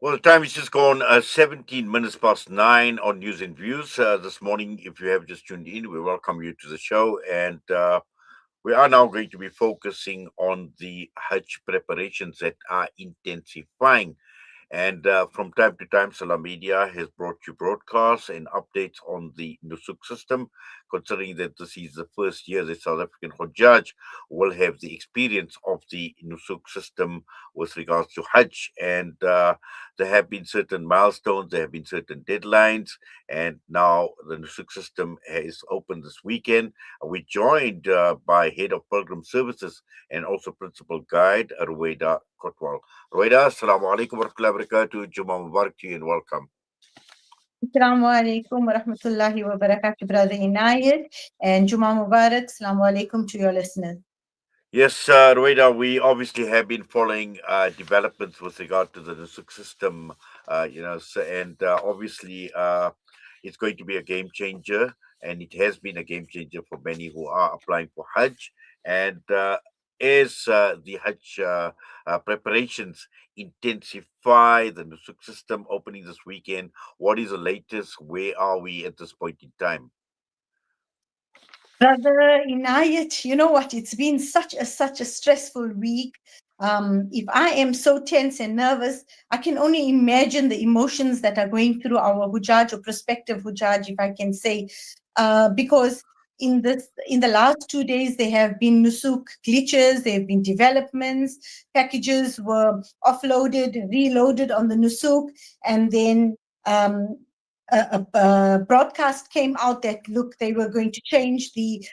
Well, the time is just gone 17 minutes past 9 on News and Views. This morning, if you have just tuned in, we welcome you to the show. And we are now going to be focusing on the Hajj preparations that are intensifying. And from time to time, Salam Media has brought you broadcasts and updates on the Nusuk system, considering that this is the first year that South African Hajj will have the experience of the Nusuk system with regards to Hajj. And there have been certain milestones, there have been certain deadlines, and now the Nusuk system is open this weekend. We're joined by Head of Pilgrim Services and also Principal Guide, Ruweida Kotwal. Ruweida, Assalamu alaikum wa rahmatullahi wa barakatuh. Juma Mubarak to you and welcome. Assalamu alaikum wa rahmatullahi wa barakatuh, Brother Inayat, and Juma Mubarak. Assalamu alaikum to your listeners. Yes, Ruweida, we obviously have been following developments with regard to the Nusuk system, and obviously it's going to be a game changer, and it has been a game changer for many who are applying for Hajj. And as the Hajj preparations intensify, the Nusuk system opening this weekend, what is the latest? Where are we at this point in time? Brother Inayat, you know what? It's been such a stressful week. If I am so tense and nervous, I can only imagine the emotions that are going through our Hujaj or prospective Hujaj, if I can say, because in the last 2 days there have been Nusuk glitches, there have been developments, packages were offloaded, reloaded on the Nusuk, and then um, a broadcast came out that look, they were going to change the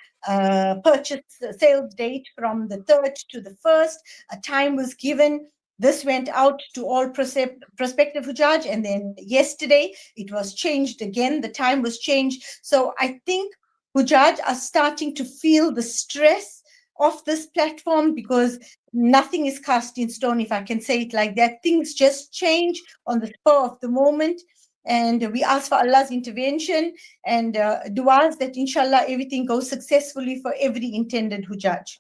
purchase sales date from the 3rd to the 1st. A time was given. This went out to all prospective Hujaj, and then yesterday it was changed again. The time was changed. So I think Hujaj are starting to feel the stress of this platform because nothing is cast in stone, if I can say it like that. Things just change on the spur of the moment. And we ask for Allah's intervention and du'as that inshallah everything goes successfully for every intended Hujaj.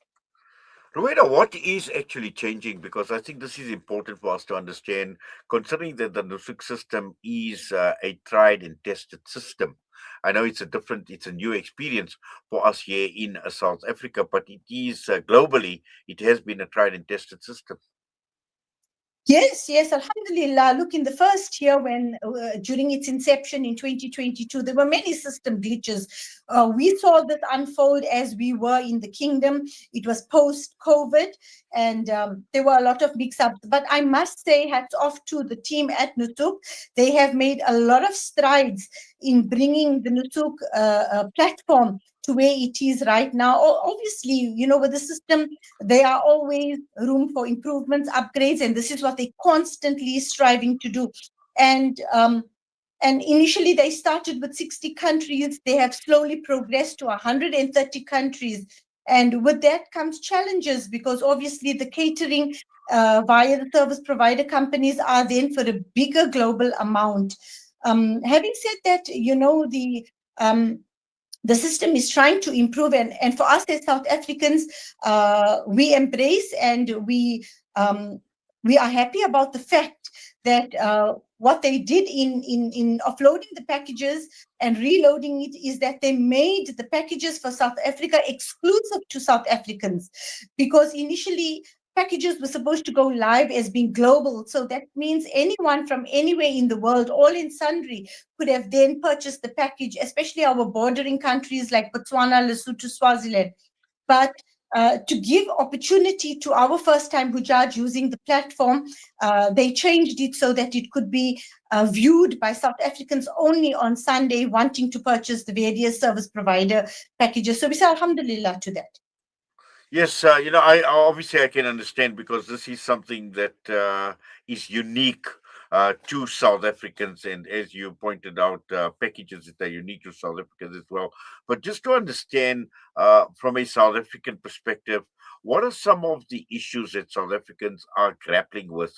Rueda, what is actually changing? Because I think this is important for us to understand, considering that the Nusuk system is a tried and tested system. I know it's a new experience for us here in South Africa, but it is globally, it has been a tried and tested system. Yes, Alhamdulillah. Look, in the first year, when during its inception in 2022, there were many system glitches. We saw this unfold as we were in the kingdom. It was post COVID, and there were a lot of mix ups. But I must say, hats off to the team at Nusuk. They have made a lot of strides in bringing the Nusuk platform to where it is right now. Obviously, with the system, there are always room for improvements, upgrades, and this is what they constantly striving to do. And and initially they started with 60 countries. They have slowly progressed to 130 countries. And with that comes challenges because obviously the catering via the service provider companies are then for a bigger global amount. Having said that, um, the system is trying to improve, and for us as South Africans, we embrace and we are happy about the fact that what they did in offloading the packages and reloading it is that they made the packages for South Africa exclusive to South Africans, because initially packages were supposed to go live as being global. So that means anyone from anywhere in the world, all in sundry, could have then purchased the package, especially our bordering countries like Botswana, Lesotho, Swaziland. But to give opportunity to our first-time Hujaj using the platform, they changed it so that it could be viewed by South Africans only on Sunday wanting to purchase the various service provider packages. So we say Alhamdulillah to that. Yes, I obviously I can understand because this is something that is unique to South Africans, and as you pointed out, packages that are unique to South Africans as well. But just to understand from a South African perspective, what are some of the issues that South Africans are grappling with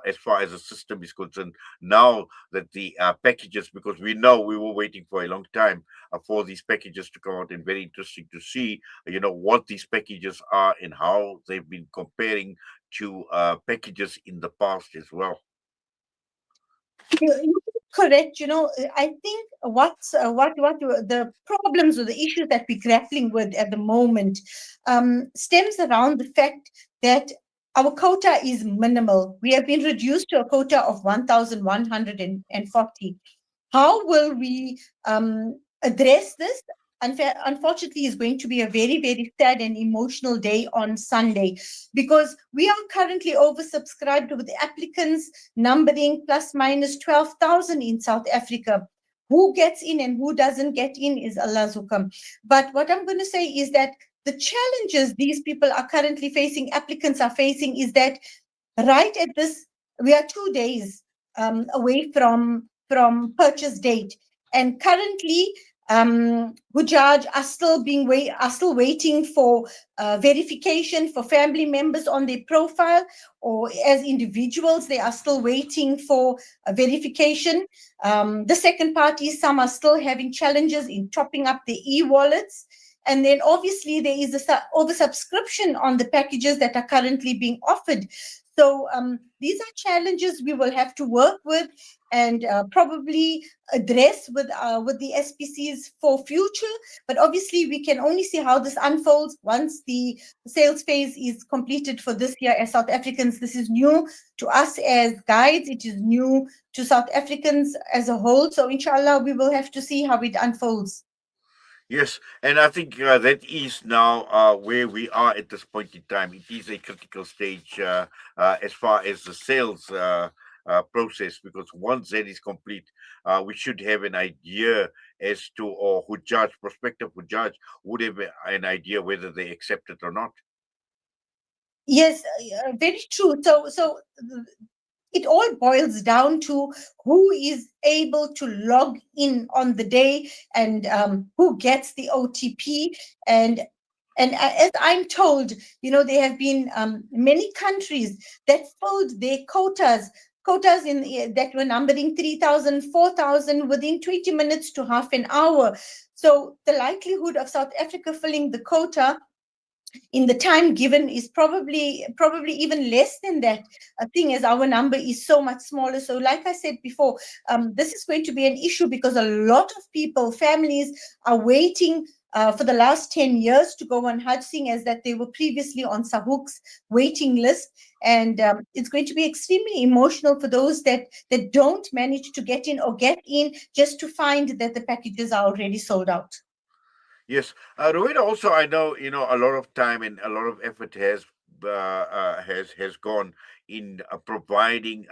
as far as the system is concerned now that the packages, because we know we were waiting for a long time for these packages to come out, and very interesting to see what these packages are and how they've been comparing to packages in the past as well. You're correct. I think what the problems or the issues that we're grappling with at the moment stems around the fact that our quota is minimal. We have been reduced to a quota of 1,140. How will we address this? Unfortunately, is going to be a very, very sad and emotional day on Sunday, because we are currently oversubscribed with applicants numbering plus minus 12,000 in South Africa. Who gets in and who doesn't get in is Allah's hukam. But what I'm going to say is that the challenges these people are currently facing, applicants are facing, is that right at this, we are 2 days away from purchase date, and currently Hujaj are still waiting for verification for family members on their profile, or as individuals they are still waiting for verification. The second party, some are still having challenges in topping up their e-wallets. And then obviously there is a oversubscription on the packages that are currently being offered. So these are challenges we will have to work with and probably address with the SPCs for future. But obviously we can only see how this unfolds once the sales phase is completed for this year. As South Africans, this is new to us as guides. It is new to South Africans as a whole. So inshallah, we will have to see how it unfolds. Yes, and I think that is now where we are at this point in time. It is a critical stage as far as the sales process, because once that is complete, we should have an idea as to, or Hujjaj, prospective Hujjaj would have an idea whether they accept it or not. Yes, very true. So it all boils down to who is able to log in on the day, and who gets the OTP. And as I'm told, there have been many countries that filled their quotas that were numbering 3,000, 4,000 within 20 minutes to half an hour. So the likelihood of South Africa filling the quota in the time given is probably even less than that, thing, as our number is so much smaller. So like I said before, this is going to be an issue, because a lot of people, families, are waiting for the last 10 years to go on Hajj, seeing as that they were previously on Sahuk's waiting list. And it's going to be extremely emotional for those that don't manage to get in, or get in just to find that the packages are already sold out. Yes, Ruweida, also I know a lot of time and a lot of effort has gone in providing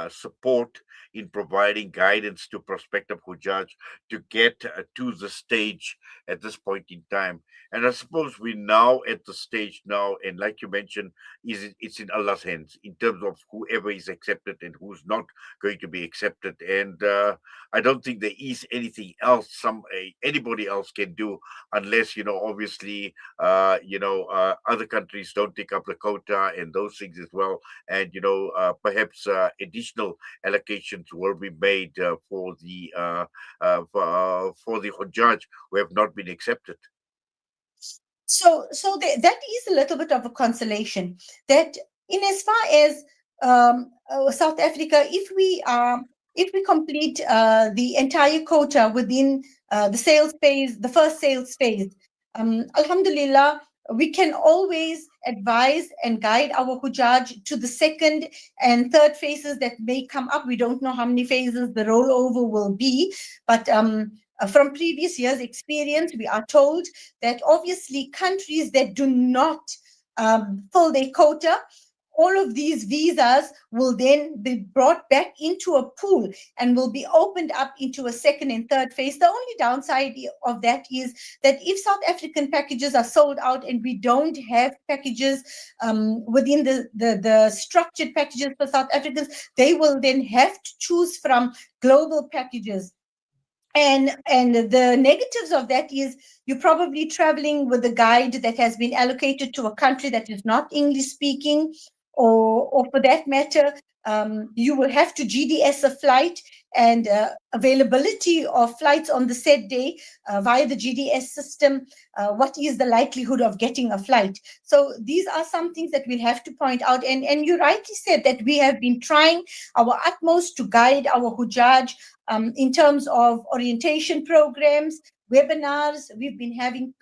support, in providing guidance to prospective Hujjaj to get to the stage at this point in time. And I suppose we're now at the stage now, and like you mentioned, it's in Allah's hands in terms of whoever is accepted and who's not going to be accepted. And I don't think there is anything else anybody else can do, unless obviously other countries don't take up the quota and those things as well, and perhaps additional allocations will be made for the Hujjaj who have not been accepted. So that is a little bit of a consolation, that in as far as South Africa, if we complete the entire quota within the sales phase, the first sales phase, Alhamdulillah, we can always advise and guide our Hujjaj to the second and third phases that may come up. We don't know how many phases the rollover will be, but from previous years' experience, we are told that obviously countries that do not fill their quota, all of these visas will then be brought back into a pool and will be opened up into a second and third phase. The only downside of that is that if South African packages are sold out and we don't have packages within the structured packages for South Africans, they will then have to choose from global packages. And the negatives of that is you're probably traveling with a guide that has been allocated to a country that is not English speaking, or for that matter, you will have to GDS a flight, and availability of flights on the said day via the GDS system. What is the likelihood of getting a flight? So these are some things that we'll have to point out. And you rightly said that we have been trying our utmost to guide our Hujjaj in terms of orientation programs, webinars. We've been having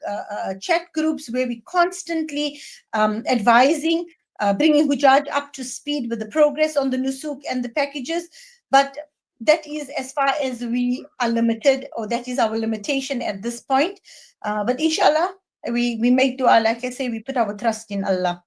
chat groups where we constantly advising, bringing Hujjaj up to speed with the progress on the Nusuk and the packages. But that is as far as we are limited, or that is our limitation at this point. But inshallah, we make dua, like I say, we put our trust in Allah.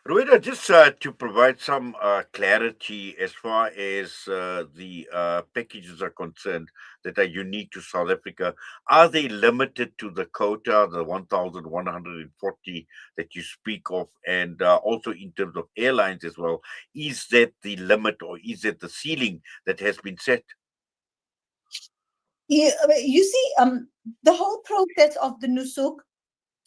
Ruweida, just to provide some clarity as far as the packages are concerned that are unique to South Africa, are they limited to the quota, the 1,140 that you speak of, and also in terms of airlines as well? Is that the limit or is that the ceiling that has been set? You see, the whole process of the Nusuk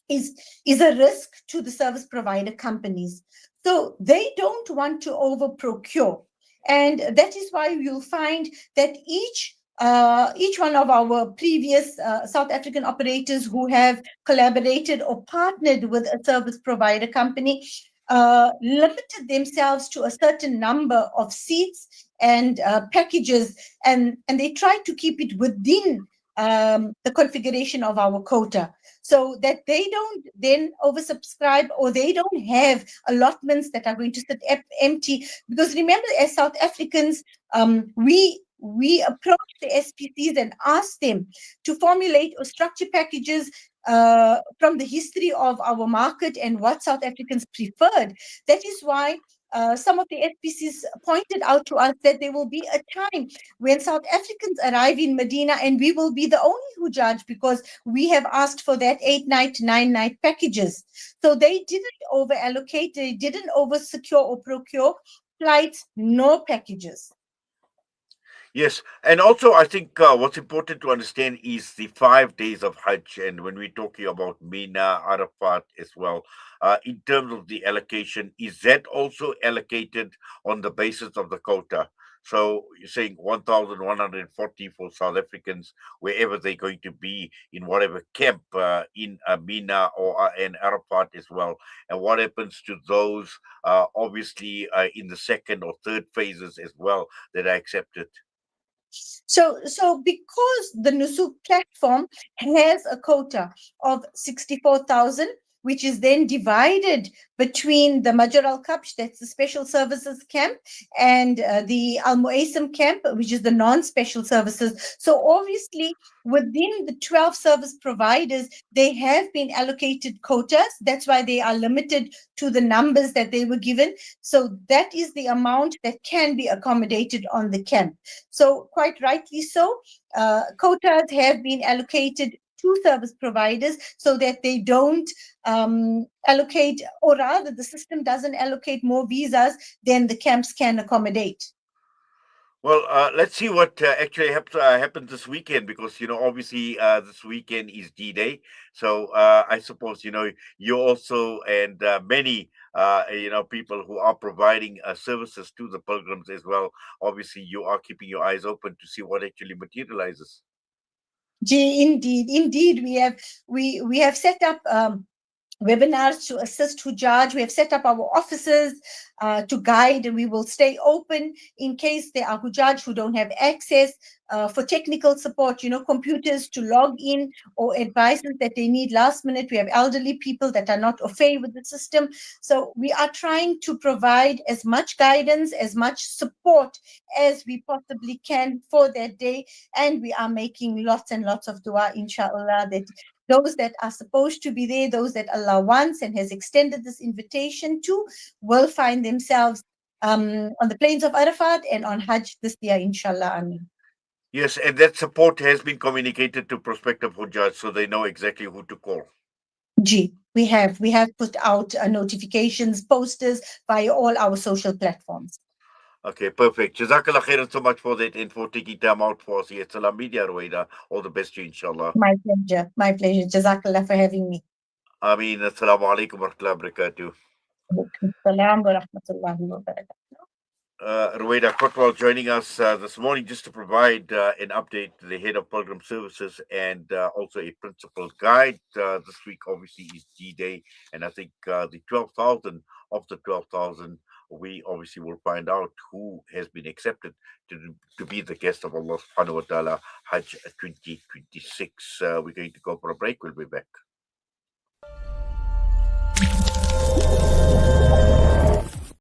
is a risk to the service provider companies. So they don't want to over procure. And that is why you'll find that each one of our previous South African operators who have collaborated or partnered with a service provider company limited themselves to a certain number of seats and packages, and they tried to keep it within the configuration of our quota, so that they don't then oversubscribe, or they don't have allotments that are going to sit empty. Because remember, as South Africans, we approach the SPCs and ask them to formulate or structure packages from the history of our market and what South Africans preferred. That is why some of the SPCs pointed out to us that there will be a time when South Africans arrive in Medina and we will be the only Hujjaj, because we have asked for that 8-night, 9-night packages. So they didn't over allocate, they didn't over secure or procure flights, no packages. Yes, and also I think what's important to understand is the 5 days of Hajj, and when we're talking about Mina, Arafat as well, in terms of the allocation, is that also allocated on the basis of the quota? So you're saying 1,140 for South Africans, wherever they're going to be in whatever camp in Mina or in Arafat as well. And what happens to those, obviously, in the second or third phases as well that are accepted? So because the Nusuk platform has a quota of 64,000, which is then divided between the Major Al Kapsh, that's the special services camp, and the Al Muasim camp, which is the non-special services. So obviously, within the 12 service providers, they have been allocated quotas. That's why they are limited to the numbers that they were given. So that is the amount that can be accommodated on the camp. So quite rightly so, quotas have been allocated to service providers so that they don't allocate, or rather the system doesn't allocate more visas than the camps can accommodate. Well, let's see what actually happens this weekend, because obviously this weekend is D-Day. So I suppose you also, and many people who are providing services to the pilgrims as well. Obviously, you are keeping your eyes open to see what actually materializes. Indeed, we have set up webinars to assist Hujjaj. We have set up our offices to guide, and we will stay open in case there are Hujjaj who don't have access for technical support, computers to log in, or advices that they need last minute. We have elderly people that are not au fait with the system. So we are trying to provide as much guidance, as much support as we possibly can for that day. And we are making lots and lots of dua, inshallah, that those that are supposed to be there, those that Allah wants and has extended this invitation to, will find themselves on the plains of Arafat and on Hajj this year, inshallah. Ameen. Yes, and that support has been communicated to prospective Hujjaj, so they know exactly who to call. We have put out notifications, posters via all our social platforms. Okay, perfect. Jazakallah khairan so much for that and for taking time out for us here at Salam Media, Ruweida. All the best to you, inshallah. My pleasure. My pleasure. Jazakallah for having me. Ameen. Assalamu alaikum wa rahmatullahi wa barakatuh. Alaikum salam wa rahmatullahi wa barakatuh. Ruweida Kotwal joining us this morning just to provide an update to the head of Pilgrim Services and also a principal guide. This week, obviously, is G Day, and I think the 12,000 of the 12,000, we obviously will find out who has been accepted to be the guest of Allah subhanahu wa ta'ala, Hajj 2026. We're going to go for a break. We'll be back.